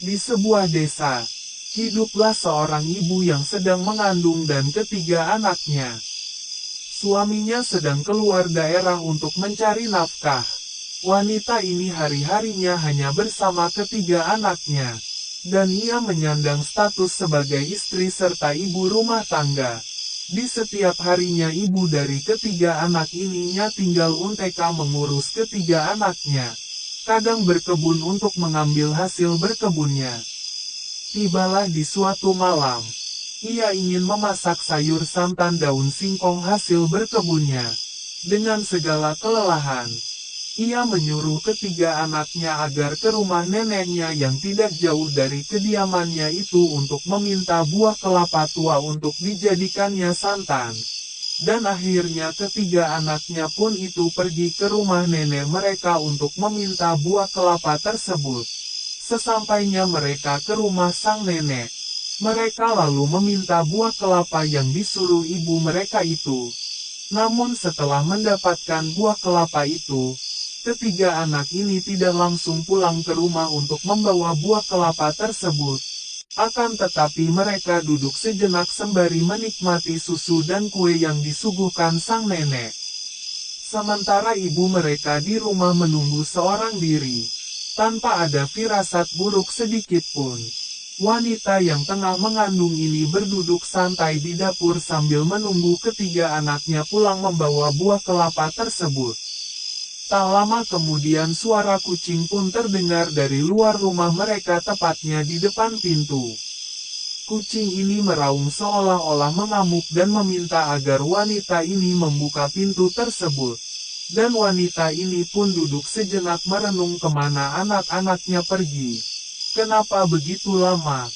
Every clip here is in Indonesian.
Di sebuah desa, hiduplah seorang ibu yang sedang mengandung dan ketiga anaknya. Suaminya sedang keluar daerah untuk mencari nafkah. Wanita ini hari-harinya hanya bersama ketiga anaknya. Dan ia menyandang status sebagai istri serta ibu rumah tangga. Di setiap harinya ibu dari ketiga anak ininya tinggal unteka mengurus ketiga anaknya. Kadang berkebun untuk mengambil hasil berkebunnya. Tibalah di suatu malam. Ia ingin memasak sayur santan daun singkong hasil berkebunnya. Dengan segala kelelahan, ia menyuruh ketiga anaknya agar ke rumah neneknya yang tidak jauh dari kediamannya itu untuk meminta buah kelapa tua untuk dijadikannya santan. Dan akhirnya ketiga anaknya pun itu pergi ke rumah nenek mereka untuk meminta buah kelapa tersebut. Sesampainya mereka ke rumah sang nenek, mereka lalu meminta buah kelapa yang disuruh ibu mereka itu. Namun setelah mendapatkan buah kelapa itu, ketiga anak ini tidak langsung pulang ke rumah untuk membawa buah kelapa tersebut. Akan tetapi mereka duduk sejenak sembari menikmati susu dan kue yang disuguhkan sang nenek. Sementara ibu mereka di rumah menunggu seorang diri, tanpa ada firasat buruk sedikit pun. Wanita yang tengah mengandung ini berduduk santai di dapur sambil menunggu ketiga anaknya pulang membawa buah kelapa tersebut. Tak lama kemudian suara kucing pun terdengar dari luar rumah mereka tepatnya di depan pintu. Kucing ini meraung seolah-olah mengamuk dan meminta agar wanita ini membuka pintu tersebut. Dan wanita ini pun duduk sejenak merenung kemana anak-anaknya pergi. Kenapa begitu lama?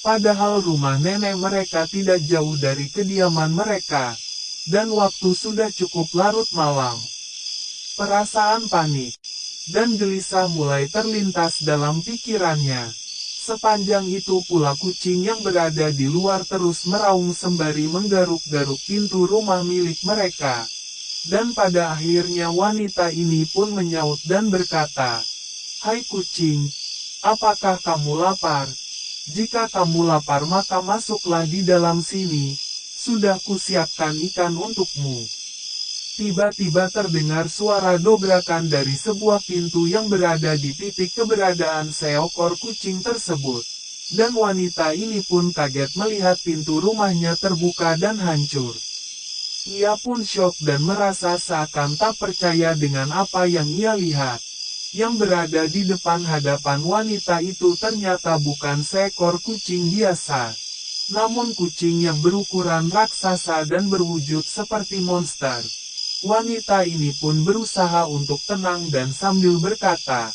Padahal rumah nenek mereka tidak jauh dari kediaman mereka. Dan waktu sudah cukup larut malam. Perasaan panik dan gelisah mulai terlintas dalam pikirannya. Sepanjang itu pula kucing yang berada di luar terus meraung sembari menggaruk-garuk pintu rumah milik mereka. Dan pada akhirnya wanita ini pun menyaut dan berkata, "Hai kucing, apakah kamu lapar? Jika kamu lapar maka masuklah di dalam sini, sudah kusiapkan ikan untukmu." Tiba-tiba terdengar suara dobrakan dari sebuah pintu yang berada di titik keberadaan seekor kucing tersebut. Dan wanita ini pun kaget melihat pintu rumahnya terbuka dan hancur. Ia pun syok dan merasa seakan tak percaya dengan apa yang ia lihat. Yang berada di depan hadapan wanita itu ternyata bukan seekor kucing biasa. Namun kucing yang berukuran raksasa dan berwujud seperti monster. Wanita ini pun berusaha untuk tenang dan sambil berkata,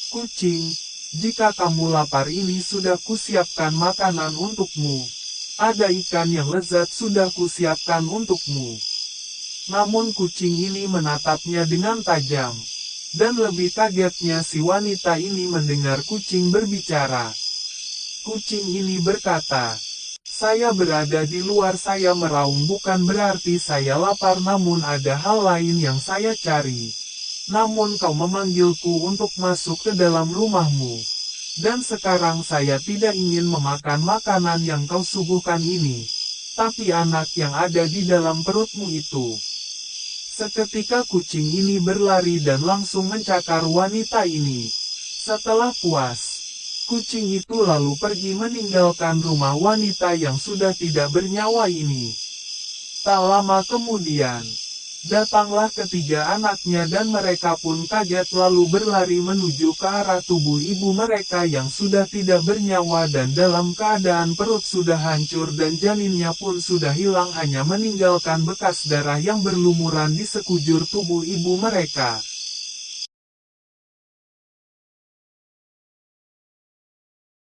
"Kucing, jika kamu lapar ini sudah kusiapkan makanan untukmu. Ada ikan yang lezat sudah kusiapkan untukmu." Namun kucing ini menatapnya dengan tajam. Dan lebih kagetnya si wanita ini mendengar kucing berbicara. Kucing ini berkata, "Saya berada di luar saya meraung bukan berarti saya lapar namun ada hal lain yang saya cari. Namun kau memanggilku untuk masuk ke dalam rumahmu. Dan sekarang saya tidak ingin memakan makanan yang kau suguhkan ini. Tapi anak yang ada di dalam perutmu itu." Seketika kucing ini berlari dan langsung mencakar wanita ini. Setelah puas, kucing itu lalu pergi meninggalkan rumah wanita yang sudah tidak bernyawa ini. Tak lama kemudian, datanglah ketiga anaknya dan mereka pun kaget lalu berlari menuju ke arah tubuh ibu mereka yang sudah tidak bernyawa dan dalam keadaan perut sudah hancur dan janinnya pun sudah hilang hanya meninggalkan bekas darah yang berlumuran di sekujur tubuh ibu mereka.